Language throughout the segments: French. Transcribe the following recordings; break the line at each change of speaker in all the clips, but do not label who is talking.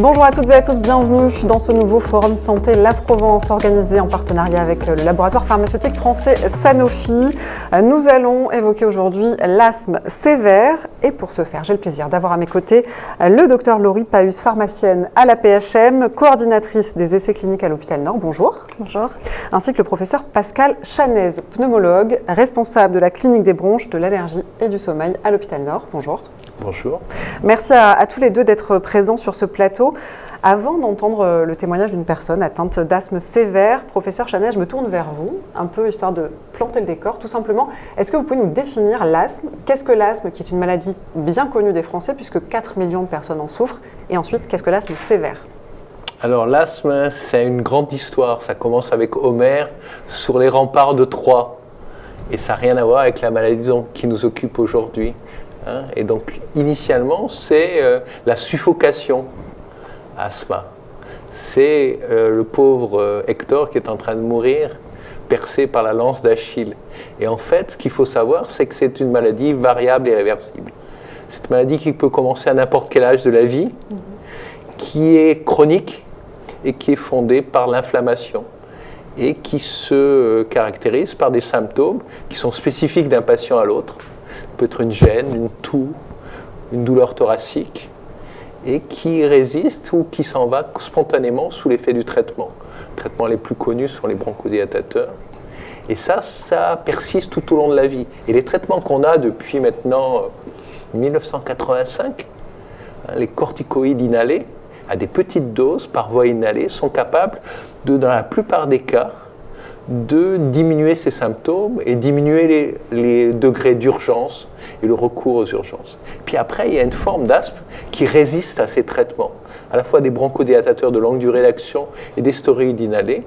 Bonjour à toutes et à tous, bienvenue dans ce nouveau Forum Santé La Provence organisé en partenariat avec le laboratoire pharmaceutique français Sanofi. Nous allons évoquer aujourd'hui l'asthme sévère et pour ce faire, j'ai le plaisir d'avoir à mes côtés le docteur Laurie Paus, pharmacienne à la PHM, coordinatrice des essais cliniques à l'hôpital Nord. Bonjour.
Bonjour.
Ainsi que le professeur Pascal Chanez, pneumologue, responsable de la clinique des bronches, de l'allergie et du sommeil à l'hôpital Nord. Bonjour.
Bonjour.
Merci à tous les deux d'être présents sur ce plateau. Avant d'entendre le témoignage d'une personne atteinte d'asthme sévère, professeur Chanez, je me tourne vers vous, un peu histoire de planter le décor. Tout simplement, est-ce que vous pouvez nous définir l'asthme? Qu'est-ce que l'asthme, qui est une maladie bien connue des Français, puisque 4 millions de personnes en souffrent? Et ensuite, qu'est-ce que l'asthme sévère?
Alors l'asthme, c'est une grande histoire. Ça commence avec Homère sur les remparts de Troie. Et ça n'a rien à voir avec la maladie qui nous occupe aujourd'hui. Et donc, initialement, c'est la suffocation, asthma. C'est le pauvre Hector qui est en train de mourir, percé par la lance d'Achille. Et en fait, ce qu'il faut savoir, c'est que c'est une maladie variable et réversible. C'est une maladie qui peut commencer à n'importe quel âge de la vie, qui est chronique et qui est fondée par l'inflammation et qui se caractérise par des symptômes qui sont spécifiques d'un patient à l'autre. Peut être une gêne, une toux, une douleur thoracique, et qui résiste ou qui s'en va spontanément sous l'effet du traitement. Les traitements les plus connus sont les bronchodilatateurs. Et ça persiste tout au long de la vie. Et les traitements qu'on a depuis maintenant 1985, les corticoïdes inhalés, à des petites doses par voie inhalée, sont capables dans la plupart des cas, de diminuer ces symptômes et diminuer les degrés d'urgence et le recours aux urgences. Puis après, il y a une forme d'asthme qui résiste à ces traitements, à la fois des bronchodilatateurs de longue durée d'action et des stéroïdes inhalés.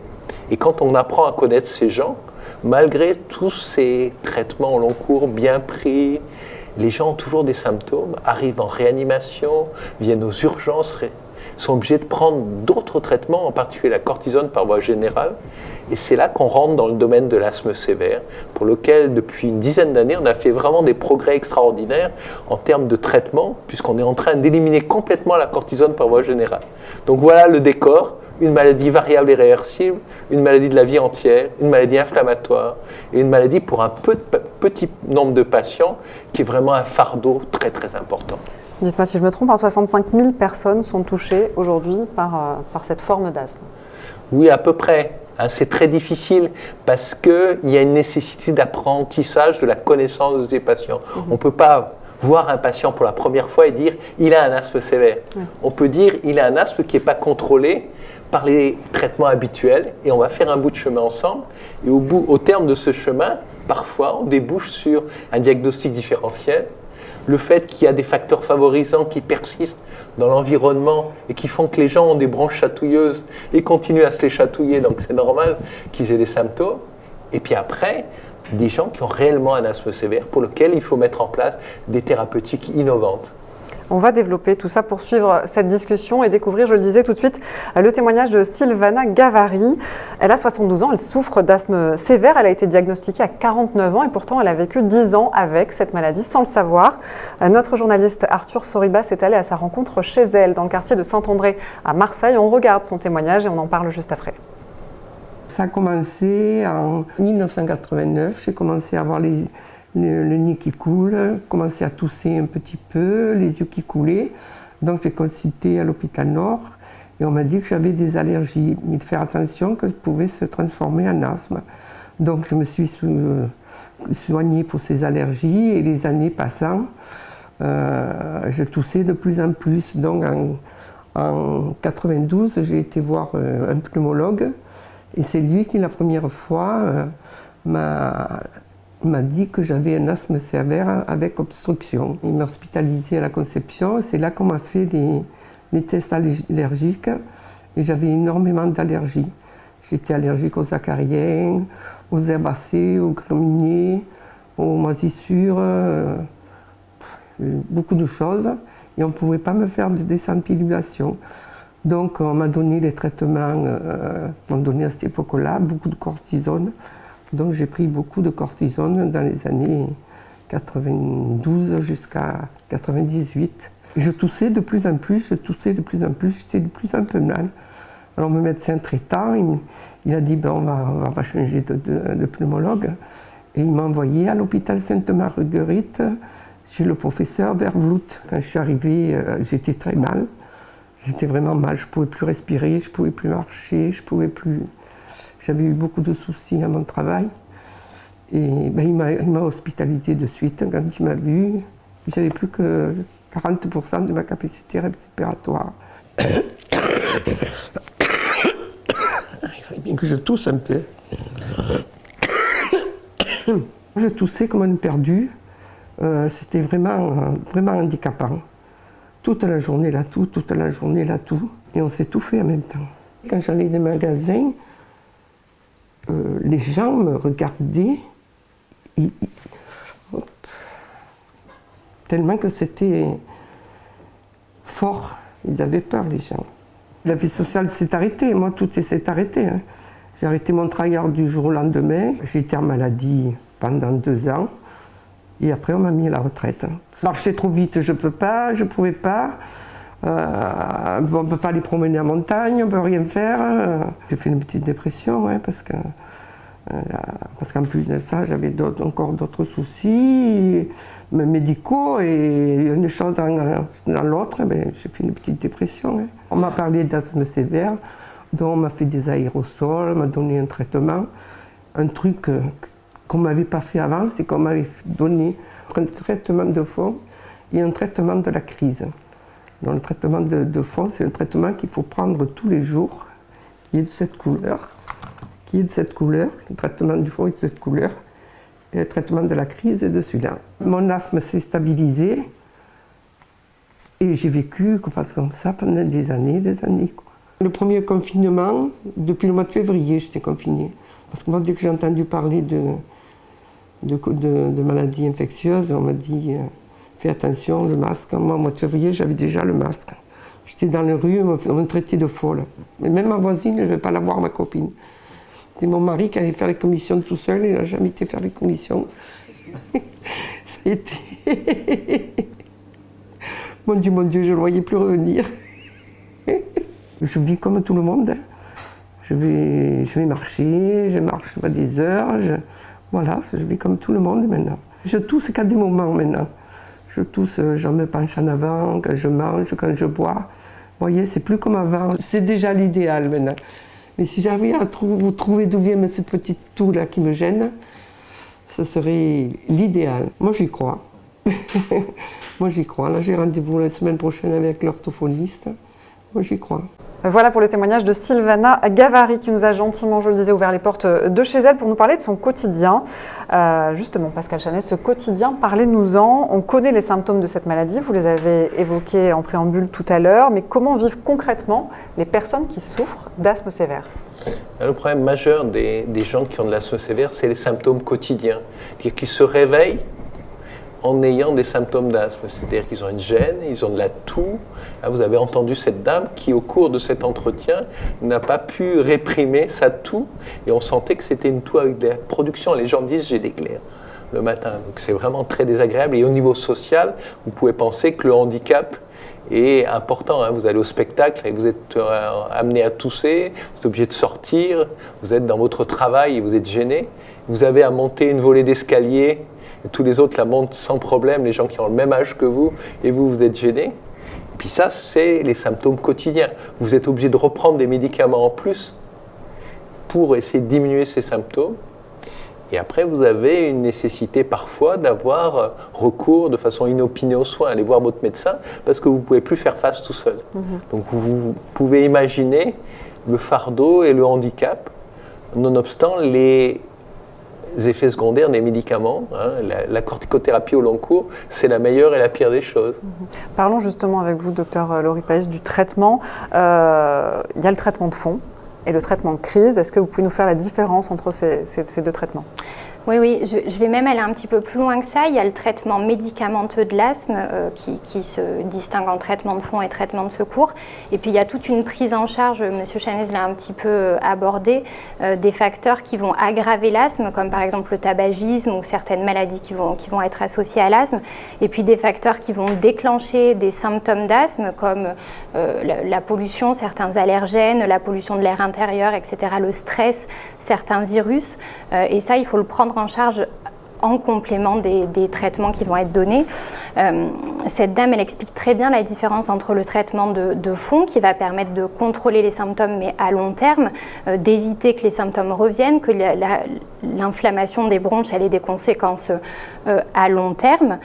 Et quand on apprend à connaître ces gens, malgré tous ces traitements au long cours bien pris, les gens ont toujours des symptômes, arrivent en réanimation, viennent aux urgences, sont obligés de prendre d'autres traitements, en particulier la cortisone par voie générale. Et c'est là qu'on rentre dans le domaine de l'asthme sévère, pour lequel, depuis une dizaine d'années, on a fait vraiment des progrès extraordinaires en termes de traitement, puisqu'on est en train d'éliminer complètement la cortisone par voie générale. Donc voilà le décor, une maladie variable et réversible, une maladie de la vie entière, une maladie inflammatoire, et une maladie pour un petit nombre de patients, qui est vraiment un fardeau très très important.
Dites-moi si je me trompe, 65 000 personnes sont touchées aujourd'hui par cette forme d'asthme.
Oui, à peu près. C'est très difficile parce qu'il y a une nécessité d'apprentissage de la connaissance des patients. On ne peut pas voir un patient pour la première fois et dire « il a un asthme sévère ». On peut dire « il a un asthme qui n'est pas contrôlé par les traitements habituels » et on va faire un bout de chemin ensemble. Et au terme de ce chemin, parfois, on débouche sur un diagnostic différentiel. Le fait qu'il y a des facteurs favorisants qui persistent dans l'environnement et qui font que les gens ont des bronches chatouilleuses et continuent à se les chatouiller, donc c'est normal qu'ils aient des symptômes. Et puis après, des gens qui ont réellement un asthme sévère pour lequel il faut mettre en place des thérapeutiques innovantes.
On va développer tout ça pour suivre cette discussion et découvrir, je le disais tout de suite, le témoignage de Sylvana Gavari. Elle a 72 ans, elle souffre d'asthme sévère, elle a été diagnostiquée à 49 ans et pourtant elle a vécu 10 ans avec cette maladie sans le savoir. Notre journaliste Arthur Soribas est allé à sa rencontre chez elle, dans le quartier de Saint-André à Marseille. On regarde son témoignage et on en parle juste après.
Ça a commencé en 1989, j'ai commencé à avoir le nez qui coule, commencé à tousser un petit peu, les yeux qui coulaient. Donc j'ai consulté à l'hôpital Nord et on m'a dit que j'avais des allergies, mais de faire attention que ça pouvait se transformer en asthme. Donc je me suis soignée pour ces allergies et les années passant, je toussais de plus en plus. Donc en 92, j'ai été voir un pneumologue et c'est lui qui la première fois m'a dit que j'avais un asthme sévère avec obstruction. Il m'a hospitalisée à la Conception. C'est là qu'on m'a fait les tests allergiques et j'avais énormément d'allergies. J'étais allergique aux acariens, aux herbacées, aux graminées, aux moisissures, beaucoup de choses. Et on ne pouvait pas me faire de désampilulation. Donc on m'a donné les traitements, on m'a donné à cette époque-là beaucoup de cortisone. Donc j'ai pris beaucoup de cortisone dans les années 92 jusqu'à 98. Je toussais de plus en plus, j'étais de plus en plus mal. Alors mon médecin traitant, il a dit ben, on va changer de pneumologue. Et il m'a envoyé à l'hôpital Sainte-Marguerite chez le professeur Vervloet. Quand je suis arrivée, j'étais très mal. J'étais vraiment mal, je ne pouvais plus respirer, je ne pouvais plus marcher, je pouvais plus... J'avais eu beaucoup de soucis à mon travail. Et ben, il m'a hospitalisé de suite. Quand il m'a vu, j'avais plus que 40% de ma capacité respiratoire. Il fallait bien que je tousse un peu. Je toussais comme un perdu. C'était vraiment handicapant. Toute la journée là, toute la journée là, tout. Et on s'étouffait en même temps. Quand j'allais dans les magasins, les gens me regardaient tellement que c'était fort. Ils avaient peur, les gens. La vie sociale s'est arrêtée. Moi, tout s'est arrêté. Hein. J'ai arrêté mon travail du jour au lendemain. J'ai été en maladie pendant 2 ans. Et après, on m'a mis à la retraite. Ça marchait trop vite, je ne pouvais pas. On ne peut pas aller promener en montagne, on ne peut rien faire. J'ai fait une petite dépression, ouais, parce qu'en plus de ça, j'avais encore d'autres soucis médicaux et une chose dans l'autre, ben, j'ai fait une petite dépression. Ouais. On m'a parlé d'asthme sévère, donc on m'a fait des aérosols, on m'a donné un traitement. Un truc qu'on ne m'avait pas fait avant, c'est qu'on m'avait donné un traitement de fond et un traitement de la crise. Donc, le traitement de fond, c'est un traitement qu'il faut prendre tous les jours, qui est de cette couleur, le traitement du fond est de cette couleur, et le traitement de la crise est de celui-là. Mon asthme s'est stabilisé, et j'ai vécu comme ça pendant des années. Quoi. Le premier confinement, depuis le mois de février, j'étais confinée. Parce que moi, dès que j'ai entendu parler de maladies infectieuses, on m'a dit fais attention, le masque. Moi, au mois de février, j'avais déjà le masque. J'étais dans les rues, on me traitait de folle. Mais même ma voisine, je ne vais pas la voir, ma copine. C'est mon mari qui allait faire les commissions tout seul, il n'a jamais été faire les commissions. Ça a été... Mon Dieu, je ne le voyais plus revenir. Je vis comme tout le monde. Hein. Je vais marcher, je marche pas des heures. Voilà, je vis comme tout le monde maintenant. Je tousse qu'à des moments maintenant. Je tousse, je me penche en avant, quand je mange, quand je bois. Vous voyez, c'est plus comme avant. C'est déjà l'idéal maintenant. Mais si j'arrivais à vous trouver d'où vient cette petite toux là qui me gêne, ce serait l'idéal. Moi, j'y crois. Moi, j'y crois. Là, j'ai rendez-vous la semaine prochaine avec l'orthophoniste. Moi, j'y crois.
Voilà pour le témoignage de Sylvana Gavary qui nous a gentiment, je le disais, ouvert les portes de chez elle pour nous parler de son quotidien. Justement, Pascal Chanet, ce quotidien, parlez-nous-en. On connaît les symptômes de cette maladie, vous les avez évoqués en préambule tout à l'heure, mais comment vivent concrètement les personnes qui souffrent d'asthme sévère ?
Le problème majeur des gens qui ont de l'asthme sévère, c'est les symptômes quotidiens. C'est-à-dire qu'ils se réveillent en ayant des symptômes d'asthme, c'est-à-dire qu'ils ont une gêne, ils ont de la toux. Là, vous avez entendu cette dame qui, au cours de cet entretien, n'a pas pu réprimer sa toux, et on sentait que c'était une toux avec de la production. Les gens disent « j'ai des glaires » le matin, donc c'est vraiment très désagréable. Et au niveau social, vous pouvez penser que le handicap est important. Vous allez au spectacle et vous êtes amené à tousser, vous êtes obligé de sortir, vous êtes dans votre travail et vous êtes gêné. Vous avez à monter une volée d'escalier, et tous les autres la montent sans problème, les gens qui ont le même âge que vous, et vous êtes gêné. Et puis ça, c'est les symptômes quotidiens. Vous êtes obligé de reprendre des médicaments en plus pour essayer de diminuer ces symptômes. Et après, vous avez une nécessité parfois d'avoir recours de façon inopinée aux soins, aller voir votre médecin, parce que vous ne pouvez plus faire face tout seul. Donc vous pouvez imaginer le fardeau et le handicap, nonobstant les effets secondaires des médicaments. La corticothérapie au long cours, c'est la meilleure et la pire des choses.
Parlons justement avec vous, docteur Laurie Paes, du traitement. Il y a le traitement de fond et le traitement de crise. Est-ce que vous pouvez nous faire la différence entre ces deux traitements ?
Oui, je vais même aller un petit peu plus loin que ça. Il y a le traitement médicamenteux de l'asthme qui se distingue en traitement de fond et traitement de secours. Et puis il y a toute une prise en charge, M. Chanez l'a un petit peu abordé, des facteurs qui vont aggraver l'asthme, comme par exemple le tabagisme ou certaines maladies qui vont être associées à l'asthme. Et puis des facteurs qui vont déclencher des symptômes d'asthme, comme la pollution, certains allergènes, la pollution de l'air intérieur, etc., le stress, certains virus. Et ça, il faut le prendre en charge en complément des traitements qui vont être donnés. Cette dame, elle explique très bien la différence entre le traitement de fond qui va permettre de contrôler les symptômes mais à long terme, d'éviter que les symptômes reviennent, que l'inflammation des bronches elle ait des conséquences à long terme,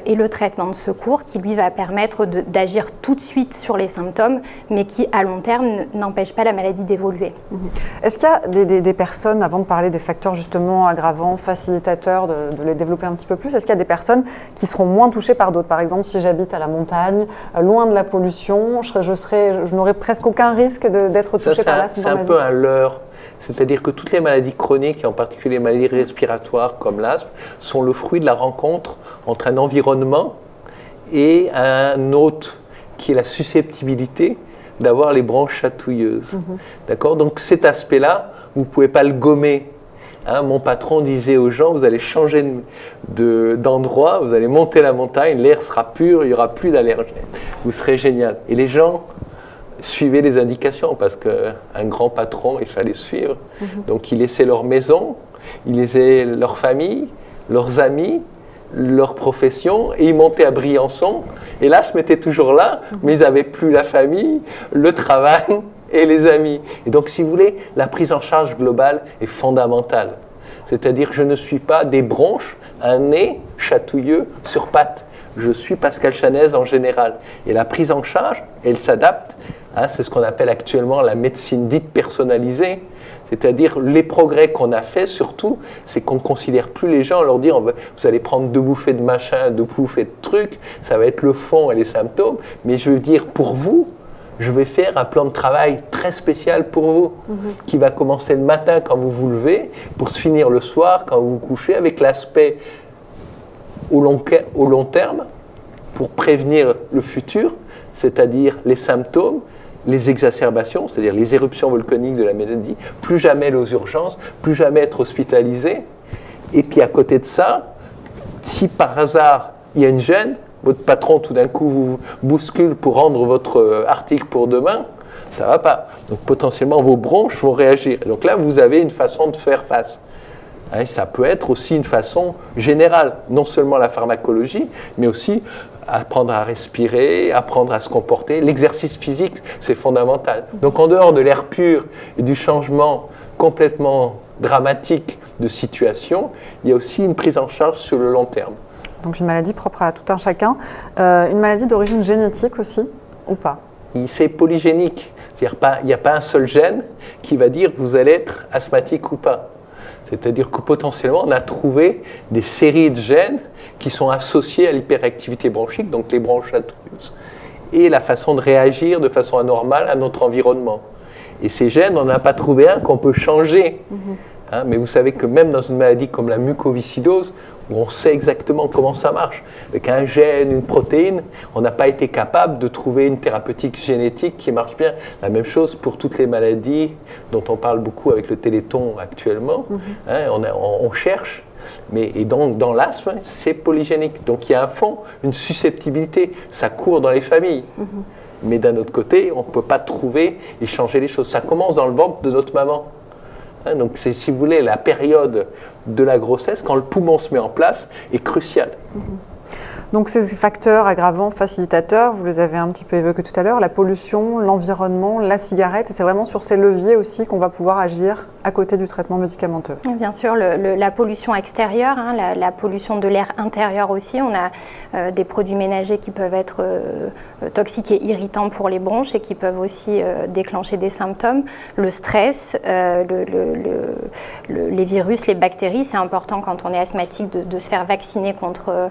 et le traitement de secours qui lui va permettre d'agir tout de suite sur les symptômes mais qui à long terme n'empêche pas la maladie d'évoluer.
Est-ce qu'il y a des personnes, avant de parler des facteurs justement aggravants, facilitateurs, de les développer un petit peu plus, est-ce qu'il y a des personnes qui seront moins touchées par d'autres? Par exemple, si j'habite à la montagne, loin de la pollution, je n'aurais presque aucun risque d'être touchée par l'asthme.
C'est un peu un leurre. C'est-à-dire que toutes les maladies chroniques, et en particulier les maladies respiratoires comme l'asthme, sont le fruit de la rencontre entre un environnement et un hôte, qui est la susceptibilité d'avoir les bronches chatouilleuses. D'accord ? Donc cet aspect-là, vous ne pouvez pas le gommer. Mon patron disait aux gens, vous allez changer d'endroit, vous allez monter la montagne, l'air sera pur, il n'y aura plus d'allergènes. Vous serez génial. Et les gens suivaient les indications parce qu'un grand patron, il fallait suivre. Donc ils laissaient leur maison, ils laissaient leur famille, leurs amis, leur profession, et ils montaient à Briançon. Et l'asthme était toujours là, mais ils n'avaient plus la famille, le travail et les amis. Et donc, si vous voulez, la prise en charge globale est fondamentale. C'est-à-dire, je ne suis pas des bronches, un nez chatouilleux sur pattes. Je suis Pascal Chanez en général. Et la prise en charge, elle s'adapte. C'est ce qu'on appelle actuellement la médecine dite personnalisée. C'est-à-dire, les progrès qu'on a faits, surtout, c'est qu'on ne considère plus les gens, leur dire, vous allez prendre 2 bouffées de machin, 2 bouffées de trucs, ça va être le fond et les symptômes. Mais je veux dire, pour vous, je vais faire un plan de travail très spécial pour vous, qui va commencer le matin quand vous vous levez, pour se finir le soir quand vous vous couchez, avec l'aspect au long terme, pour prévenir le futur, c'est-à-dire les symptômes, les exacerbations, c'est-à-dire les éruptions volcaniques de la maladie, plus jamais aller aux urgences, plus jamais être hospitalisé. Et puis à côté de ça, si par hasard il y a une gêne, votre patron tout d'un coup vous bouscule pour rendre votre article pour demain, ça ne va pas. Donc potentiellement vos bronches vont réagir. Donc là vous avez une façon de faire face. Et ça peut être aussi une façon générale, non seulement la pharmacologie, mais aussi apprendre à respirer, apprendre à se comporter. L'exercice physique, c'est fondamental. Donc en dehors de l'air pur et du changement complètement dramatique de situation, il y a aussi une prise en charge sur le long terme.
Donc une maladie propre à tout un chacun. Une maladie d'origine génétique aussi, ou pas?
C'est polygénique. C'est-à-dire il n'y a pas un seul gène qui va dire que vous allez être asthmatique ou pas. C'est-à-dire que potentiellement, on a trouvé des séries de gènes qui sont associés à l'hyperactivité bronchique, donc les bronches chatouilleuses, et la façon de réagir de façon anormale à notre environnement. Et ces gènes, on n'a pas trouvé un qu'on peut changer. Mais vous savez que même dans une maladie comme la mucoviscidose, où on sait exactement comment ça marche, avec un gène, une protéine, on n'a pas été capable de trouver une thérapeutique génétique qui marche bien. La même chose pour toutes les maladies dont on parle beaucoup avec le Téléthon actuellement. On cherche, et donc dans l'asthme, c'est polygénique. Donc il y a un fond, une susceptibilité, ça court dans les familles. Mais d'un autre côté, on ne peut pas trouver et changer les choses. Ça commence dans le ventre de notre maman. Donc c'est, si vous voulez, la période de la grossesse, quand le poumon se met en place, est cruciale.
Donc ces facteurs aggravants, facilitateurs, vous les avez un petit peu évoqués tout à l'heure, la pollution, l'environnement, la cigarette, et c'est vraiment sur ces leviers aussi qu'on va pouvoir agir à côté du traitement médicamenteux.
Bien sûr, la pollution extérieure, la pollution de l'air intérieur aussi. On a des produits ménagers qui peuvent être toxiques et irritants pour les bronches et qui peuvent aussi déclencher des symptômes. Le stress, les virus, les bactéries, c'est important quand on est asthmatique de se faire vacciner contre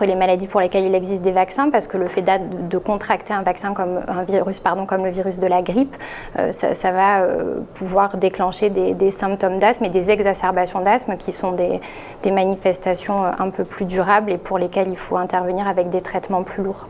les maladies maladies pour lesquelles il existe des vaccins, parce que le fait de contracter un vaccin comme comme le virus de la grippe, ça va pouvoir déclencher des symptômes d'asthme et des exacerbations d'asthme qui sont des manifestations un peu plus durables et pour lesquelles il faut intervenir avec des traitements plus lourds.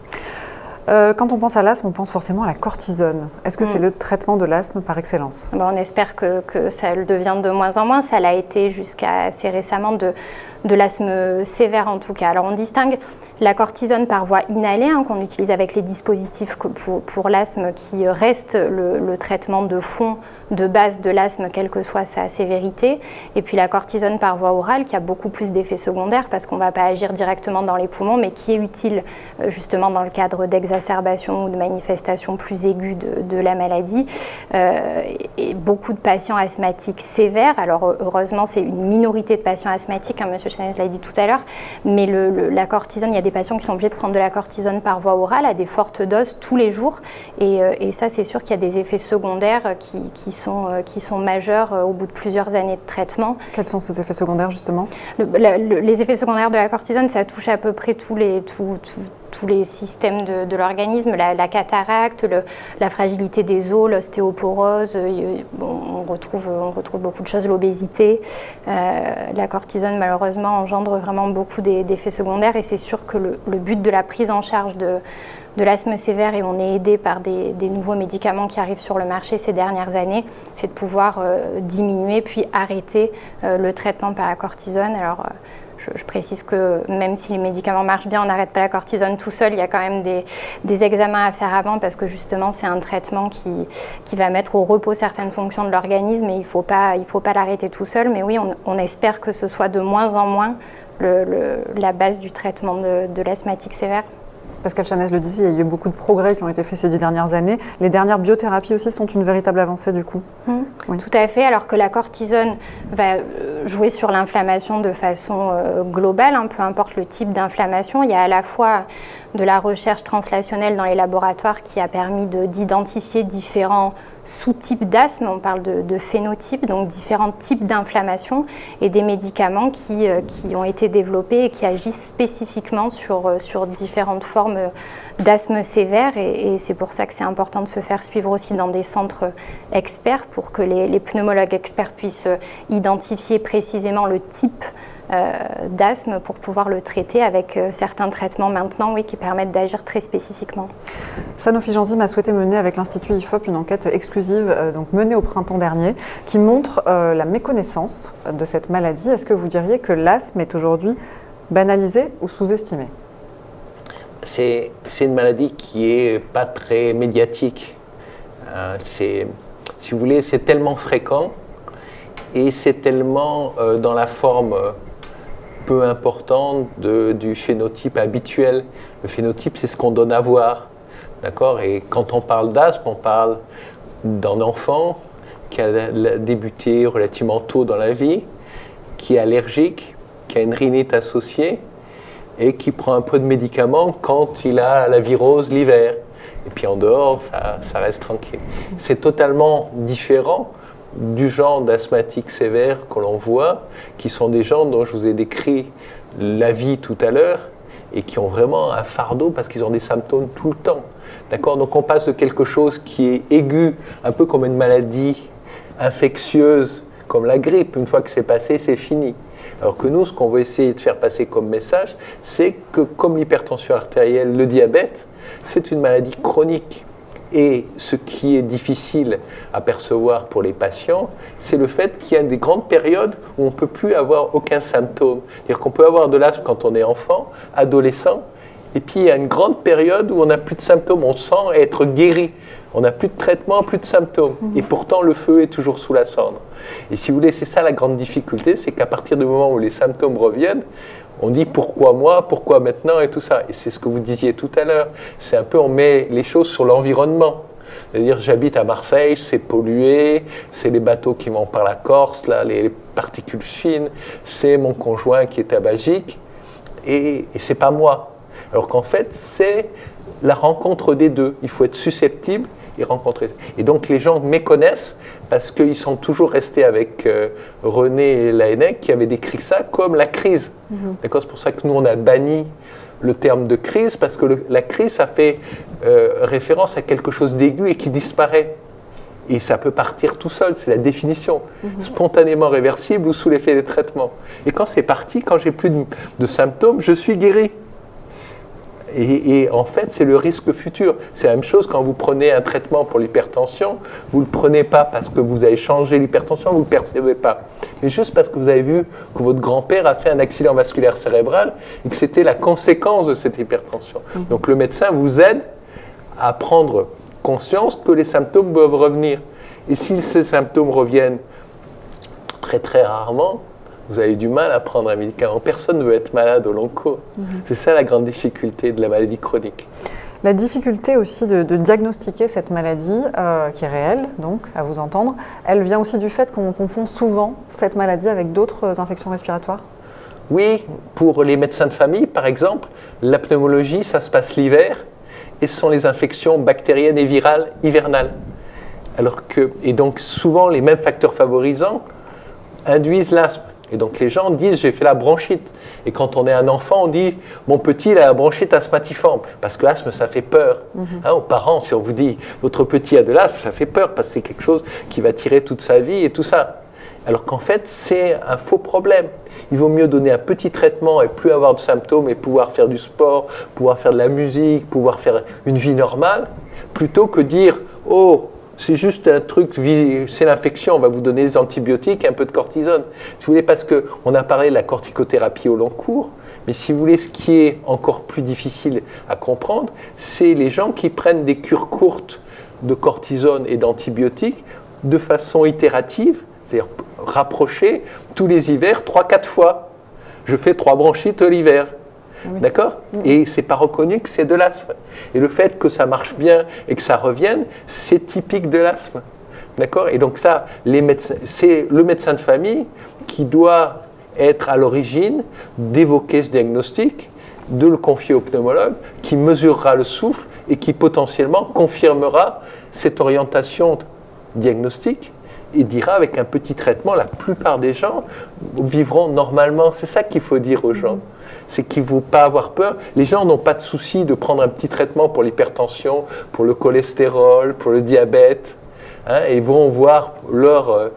Quand on pense à l'asthme, on pense forcément à la cortisone. Est-ce que c'est le traitement de l'asthme par excellence?
On espère que ça le devient de moins en moins. Ça l'a été jusqu'à assez récemment de l'asthme sévère en tout cas. Alors on distingue la cortisone par voie inhalée qu'on utilise avec les dispositifs pour l'asthme qui reste le traitement de fond de base de l'asthme quelle que soit sa sévérité, et puis la cortisone par voie orale qui a beaucoup plus d'effets secondaires parce qu'on ne va pas agir directement dans les poumons mais qui est utile justement dans le cadre d'exacerbations ou de manifestations plus aiguës de la maladie. Et beaucoup de patients asthmatiques sévères, alors heureusement c'est une minorité de patients asthmatiques, Monsieur Chanez l'a dit tout à l'heure, mais la cortisone, il y a des patients qui sont obligés de prendre de la cortisone par voie orale à des fortes doses tous les jours, et ça c'est sûr qu'il y a des effets secondaires qui sont majeurs au bout de plusieurs années de traitement.
Quels sont ces effets secondaires justement?
Les effets secondaires de la cortisone, ça touche à peu près tous les systèmes de l'organisme, la cataracte, la fragilité des os, l'ostéoporose, on retrouve beaucoup de choses, l'obésité. La cortisone malheureusement engendre vraiment beaucoup d'effets secondaires et c'est sûr que le but de la prise en charge de l'asthme sévère, et on est aidé par des nouveaux médicaments qui arrivent sur le marché ces dernières années, c'est de pouvoir diminuer puis arrêter le traitement par la cortisone. Alors, je précise que même si les médicaments marchent bien, on n'arrête pas la cortisone tout seul. Il y a quand même des examens à faire avant parce que justement, c'est un traitement qui va mettre au repos certaines fonctions de l'organisme et il faut pas l'arrêter tout seul. Mais oui, on espère que ce soit de moins en moins la base du traitement de l'asthmatique sévère.
Pascal Chanez le disait, il y a eu beaucoup de progrès qui ont été faits ces 10 dernières années. Les dernières biothérapies aussi sont une véritable avancée du coup.
Oui. Tout à fait, alors que la cortisone va jouer sur l'inflammation de façon globale, peu importe le type d'inflammation. Il y a à la fois de la recherche translationnelle dans les laboratoires qui a permis d'identifier différents sous-types d'asthme, on parle de phénotypes, donc différents types d'inflammation, et des médicaments qui ont été développés et qui agissent spécifiquement sur différentes formes d'asthme sévère, et c'est pour ça que c'est important de se faire suivre aussi dans des centres experts pour que les pneumologues experts puissent identifier précisément le type d'asthme pour pouvoir le traiter avec certains traitements maintenant qui permettent d'agir très spécifiquement.
Sanofi Genzyme a souhaité mener avec l'Institut IFOP une enquête exclusive donc menée au printemps dernier qui montre la méconnaissance de cette maladie. Est-ce que vous diriez que l'asthme est aujourd'hui banalisé ou sous-estimé?
C'est une maladie qui est pas très médiatique. Si vous voulez, c'est tellement fréquent et c'est tellement dans la forme peu importante du phénotype habituel. Le phénotype, c'est ce qu'on donne à voir. D'accord? Et quand on parle d'asthme, on parle d'un enfant qui a débuté relativement tôt dans la vie, qui est allergique, qui a une rhinite associée et qui prend un peu de médicaments quand il a la virose l'hiver. Et puis en dehors, ça reste tranquille. C'est totalement différent du genre d'asthmatique sévère que l'on voit, qui sont des gens dont je vous ai décrit la vie tout à l'heure et qui ont vraiment un fardeau parce qu'ils ont des symptômes tout le temps. D'accord ? Donc on passe de quelque chose qui est aigu, un peu comme une maladie infectieuse, comme la grippe. Une fois que c'est passé, c'est fini. Alors que nous, ce qu'on veut essayer de faire passer comme message, c'est que comme l'hypertension artérielle, le diabète, c'est une maladie chronique. Et ce qui est difficile à percevoir pour les patients, c'est le fait qu'il y a des grandes périodes où on ne peut plus avoir aucun symptôme. C'est-à-dire qu'on peut avoir de l'asthme quand on est enfant, adolescent, et puis il y a une grande période où on n'a plus de symptômes, on sent être guéri. On n'a plus de traitement, plus de symptômes. Et pourtant, le feu est toujours sous la cendre. Et si vous voulez, c'est ça la grande difficulté, c'est qu'à partir du moment où les symptômes reviennent, on dit pourquoi moi, pourquoi maintenant et tout ça. Et c'est ce que vous disiez tout à l'heure. C'est un peu, on met les choses sur l'environnement. C'est-à-dire, j'habite à Marseille, c'est pollué, c'est les bateaux qui vont par la Corse, là, les particules fines, c'est mon conjoint qui est tabagique, et c'est pas moi. Alors qu'en fait, c'est la rencontre des deux. Il faut être susceptible ils rencontraient. Et donc les gens méconnaissent parce qu'ils sont toujours restés avec René Laennec qui avait décrit ça comme la crise. D'accord, c'est pour ça que nous on a banni le terme de crise, parce que la crise, ça fait référence à quelque chose d'aigu et qui disparaît. Et ça peut partir tout seul, c'est la définition. Spontanément réversible ou sous l'effet des traitements. Et quand c'est parti, quand j'ai plus de symptômes, je suis guéri. Et en fait, c'est le risque futur. C'est la même chose quand vous prenez un traitement pour l'hypertension. Vous ne le prenez pas parce que vous avez changé l'hypertension, vous ne le percevez pas. Mais juste parce que vous avez vu que votre grand-père a fait un accident vasculaire cérébral et que c'était la conséquence de cette hypertension. Donc le médecin vous aide à prendre conscience que les symptômes peuvent revenir. Et si ces symptômes reviennent très très rarement, vous avez du mal à prendre un médicament. Personne ne veut être malade au long cours. C'est ça la grande difficulté de la maladie chronique.
La difficulté aussi de diagnostiquer cette maladie, qui est réelle, donc, à vous entendre, elle vient aussi du fait qu'on confond souvent cette maladie avec d'autres infections respiratoires?
Oui, pour les médecins de famille, par exemple, la pneumologie, ça se passe l'hiver, et ce sont les infections bactériennes et virales hivernales. Et donc, souvent, les mêmes facteurs favorisants induisent l'asthme. Et donc les gens disent j'ai fait la bronchite. Et quand on est un enfant, on dit mon petit il a la bronchite asthmatiforme. Parce que l'asthme ça fait peur. Aux parents, si on vous dit votre petit a de l'asthme, ça fait peur parce que c'est quelque chose qui va tirer toute sa vie et tout ça. Alors qu'en fait c'est un faux problème. Il vaut mieux donner un petit traitement et plus avoir de symptômes et pouvoir faire du sport, pouvoir faire de la musique, pouvoir faire une vie normale, plutôt que dire oh c'est juste un truc, c'est l'infection, on va vous donner des antibiotiques et un peu de cortisone. Si vous voulez, parce qu'on a parlé de la corticothérapie au long cours, mais si vous voulez, ce qui est encore plus difficile à comprendre, c'est les gens qui prennent des cures courtes de cortisone et d'antibiotiques de façon itérative, c'est-à-dire rapprochée, tous les hivers, 3-4 fois. Je fais 3 bronchites l'hiver. Oui. D'accord ? Et c'est pas reconnu que c'est de l'asthme. Et le fait que ça marche bien et que ça revienne, c'est typique de l'asthme. D'accord ? Et donc ça, c'est le médecin de famille qui doit être à l'origine d'évoquer ce diagnostic, de le confier au pneumologue, qui mesurera le souffle et qui potentiellement confirmera cette orientation diagnostique et dira avec un petit traitement, la plupart des gens vivront normalement. C'est ça qu'il faut dire aux gens. C'est qu'il ne faut pas avoir peur. Les gens n'ont pas de souci de prendre un petit traitement pour l'hypertension, pour le cholestérol, pour le diabète, et vont voir leur